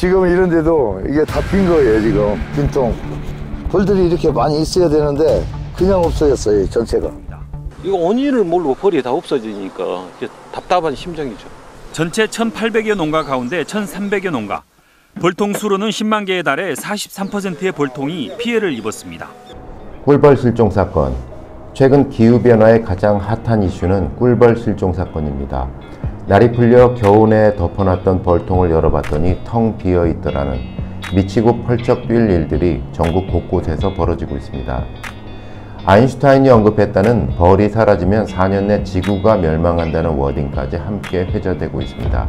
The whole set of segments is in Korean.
지금 이런데도 이게 다 빈 거예요. 지금 빈통. 벌들이 이렇게 많이 있어야 되는데 그냥 없어졌어요. 전체가. 이거 원인을 모르고 벌이 다 없어지니까 답답한 심정이죠. 전체 1,800여 농가 가운데 1,300여 농가. 벌통 수로는 10만 개에 달해 43%의 벌통이 피해를 입었습니다. 꿀벌 실종 사건. 최근 기후변화의 가장 핫한 이슈는 꿀벌 실종 사건입니다. 날이 풀려 겨우내 덮어놨던 벌통을 열어봤더니 텅 비어있더라는 미치고 펄쩍 뛸 일들이 전국 곳곳에서 벌어지고 있습니다. 아인슈타인이 언급했다는 벌이 사라지면 4년 내 지구가 멸망한다는 워딩까지 함께 회자되고 있습니다.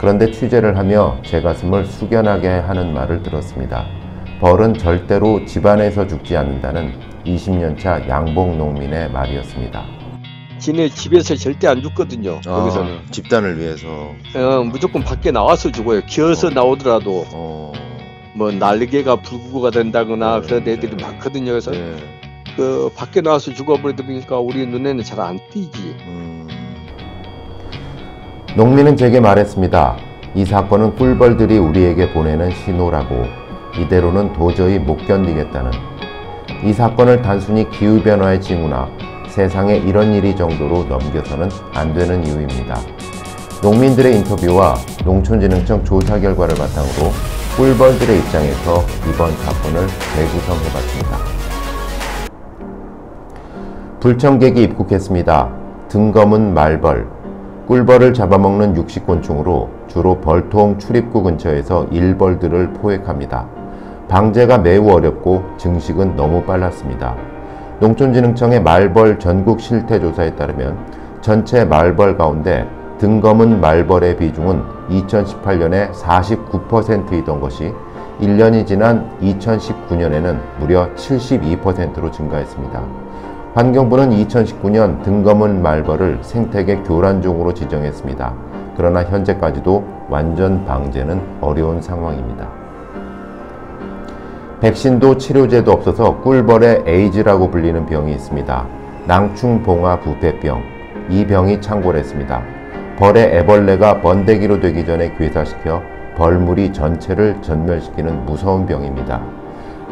그런데 취재를 하며 제 가슴을 숙연하게 하는 말을 들었습니다. 벌은 절대로 집안에서 죽지 않는다는 20년차 양봉 농민의 말이었습니다. 지네 집에서 절대 안 죽거든요. 여기서는 집단을 위해서 무조건 밖에 나와서 죽어요. 기어서 나오더라도 뭐 날개가 불구가 된다거나 그런 애들이 많거든요. 그래서 그 밖에 나와서 죽어버리다 보니까 우리 눈에는 잘 안 띄지. 농민은 제게 말했습니다. 이 사건은 꿀벌들이 우리에게 보내는 신호라고, 이대로는 도저히 못 견디겠다는. 이 사건을 단순히 기후변화의 징후나 세상에 이런 일이 정도로 넘겨서는 안 되는 이유입니다. 농민들의 인터뷰와 농촌진흥청 조사 결과를 바탕으로 꿀벌들의 입장에서 이번 사건을 재구성해봤습니다. 불청객이 입국했습니다. 등검은 말벌. 꿀벌을 잡아먹는 육식곤충으로 주로 벌통 출입구 근처에서 일벌들을 포획합니다. 방제가 매우 어렵고 증식은 너무 빨랐습니다. 농촌진흥청의 말벌 전국 실태조사에 따르면 전체 말벌 가운데 등검은 말벌의 비중은 2018년에 49%이던 것이 1년이 지난 2019년에는 무려 72%로 증가했습니다. 환경부는 2019년 등검은 말벌을 생태계 교란종으로 지정했습니다. 그러나 현재까지도 완전 방제는 어려운 상황입니다. 백신도 치료제도 없어서 꿀벌의 에이즈라고 불리는 병이 있습니다. 낭충봉화 부패병. 이 병이 창궐했습니다. 벌의 애벌레가 번데기로 되기 전에 괴사시켜 벌무리 전체를 전멸시키는 무서운 병입니다.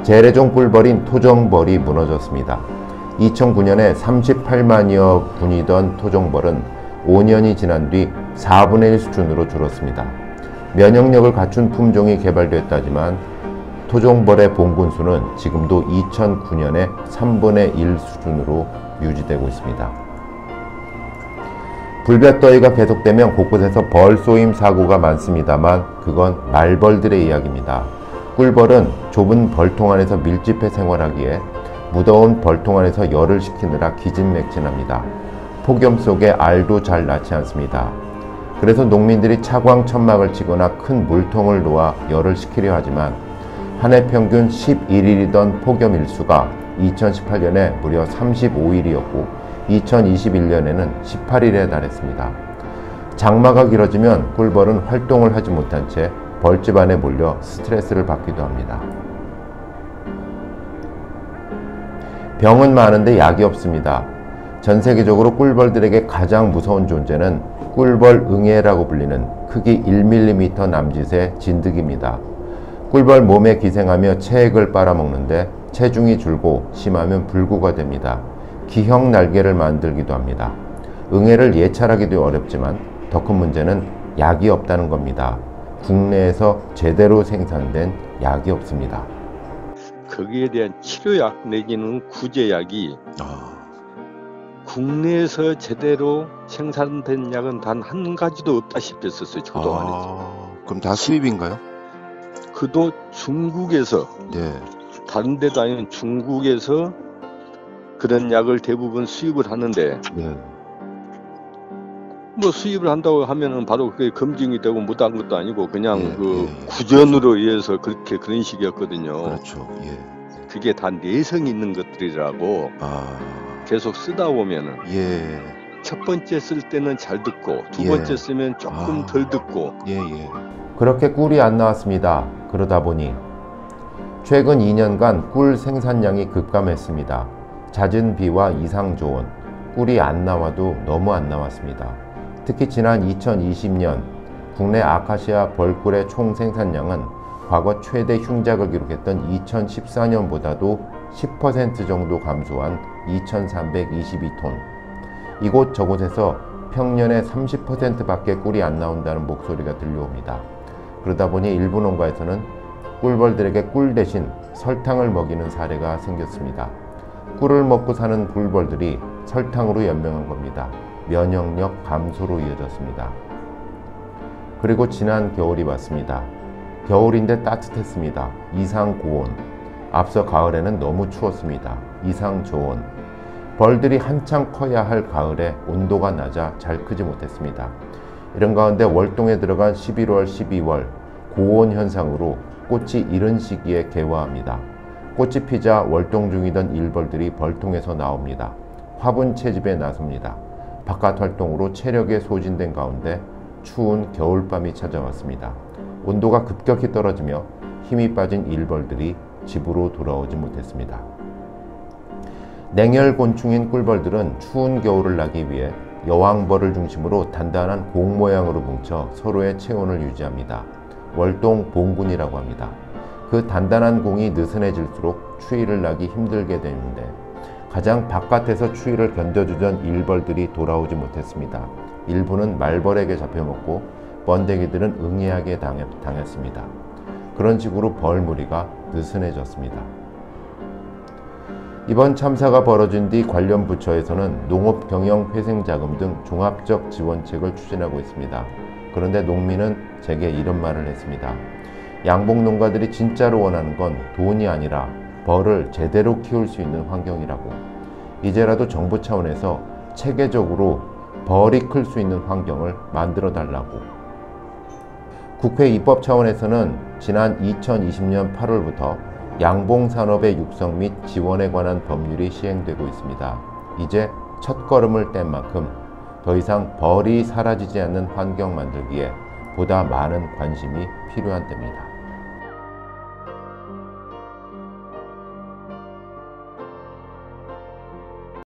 재래종 꿀벌인 토종벌이 무너졌습니다. 2009년에 38만여 군이던 토종벌은 5년이 지난 뒤 4분의 1 수준으로 줄었습니다. 면역력을 갖춘 품종이 개발됐다지만 토종벌의 봉군수는 지금도 2009년에 3분의 1 수준으로 유지되고 있습니다. 불볕더위가 계속되면 곳곳에서 벌 쏘임 사고가 많습니다만 그건 말벌들의 이야기입니다. 꿀벌은 좁은 벌통 안에서 밀집해 생활하기에 무더운 벌통 안에서 열을 식히느라 기진맥진합니다. 폭염 속에 알도 잘 낳지 않습니다. 그래서 농민들이 차광천막을 치거나 큰 물통을 놓아 열을 식히려 하지만 한 해 평균 11일이던 폭염 일수가 2018년에 무려 35일이었고 2021년에는 18일에 달했습니다. 장마가 길어지면 꿀벌은 활동을 하지 못한 채 벌집 안에 몰려 스트레스를 받기도 합니다. 병은 많은데 약이 없습니다. 전 세계적으로 꿀벌들에게 가장 무서운 존재는 꿀벌 응애라고 불리는 크기 1mm 남짓의 진드기입니다. 꿀벌 몸에 기생하며 체액을 빨아먹는데 체중이 줄고 심하면 불구가 됩니다. 기형 날개를 만들기도 합니다. 응애를 예찰하기도 어렵지만 더 큰 문제는 약이 없다는 겁니다. 국내에서 제대로 생산된 약이 없습니다. 거기에 대한 치료약 내지는 구제약이 국내에서 제대로 생산된 약은 단 한 가지도 없다시피 했었어요. 그동안에. 그럼 다 수입인가요? 그도 중국에서 다른 데도 아니면 중국에서 그런 약을 대부분 수입을 하는데 뭐 수입을 한다고 하면은 바로 그게 검증이 되고 못한 것도 아니고 그냥 구전으로 의해서 그렇게 그런 식이었거든요. 그렇죠. 그게 다 내성 있는 것들이라고 계속 쓰다 보면은 첫 번째 쓸 때는 잘 듣고 두 번째 쓰면 조금 덜 듣고 그렇게 꿀이 안 나왔습니다. 그러다 보니 최근 2년간 꿀 생산량이 급감했습니다. 잦은 비와 이상조온, 꿀이 안 나와도 너무 안 나왔습니다. 특히 지난 2020년 국내 아카시아 벌꿀의 총 생산량은 과거 최대 흉작을 기록했던 2014년보다도 10% 정도 감소한 2,322톤. 이곳 저곳에서 평년에 30%밖에 꿀이 안 나온다는 목소리가 들려옵니다. 그러다 보니 일부 농가에서는 꿀벌들에게 꿀 대신 설탕을 먹이는 사례가 생겼습니다. 꿀을 먹고 사는 꿀벌들이 설탕으로 연명한 겁니다. 면역력 감소로 이어졌습니다. 그리고 지난 겨울이 왔습니다. 겨울인데 따뜻했습니다. 이상 고온. 앞서 가을에는 너무 추웠습니다. 이상 저온. 벌들이 한창 커야 할 가을에 온도가 낮아 잘 크지 못했습니다. 이런 가운데 월동에 들어간 11월, 12월 고온 현상으로 꽃이 이른 시기에 개화합니다. 꽃이 피자 월동 중이던 일벌들이 벌통에서 나옵니다. 화분 채집에 나섭니다. 바깥 활동으로 체력에 소진된 가운데 추운 겨울밤이 찾아왔습니다. 온도가 급격히 떨어지며 힘이 빠진 일벌들이 집으로 돌아오지 못했습니다. 냉혈곤충인 꿀벌들은 추운 겨울을 나기 위해 여왕벌을 중심으로 단단한 공 모양으로 뭉쳐 서로의 체온을 유지합니다. 월동 봉군이라고 합니다. 그 단단한 공이 느슨해질수록 추위를 나기 힘들게 되는데 가장 바깥에서 추위를 견뎌주던 일벌들이 돌아오지 못했습니다. 일부는 말벌에게 잡혀먹고 번데기들은 응애하게 당했습니다. 그런 식으로 벌무리가 느슨해졌습니다. 이번 참사가 벌어진 뒤 관련 부처에서는 농업경영회생자금 등 종합적 지원책을 추진하고 있습니다. 그런데 농민은 제게 이런 말을 했습니다. 양봉 농가들이 진짜로 원하는 건 돈이 아니라 벌을 제대로 키울 수 있는 환경이라고. 이제라도 정부 차원에서 체계적으로 벌이 클 수 있는 환경을 만들어 달라고. 국회 입법 차원에서는 지난 2020년 8월부터 양봉산업의 육성 및 지원에 관한 법률이 시행되고 있습니다. 이제 첫걸음을 뗀 만큼 더 이상 벌이 사라지지 않는 환경 만들기에 보다 많은 관심이 필요한 때입니다.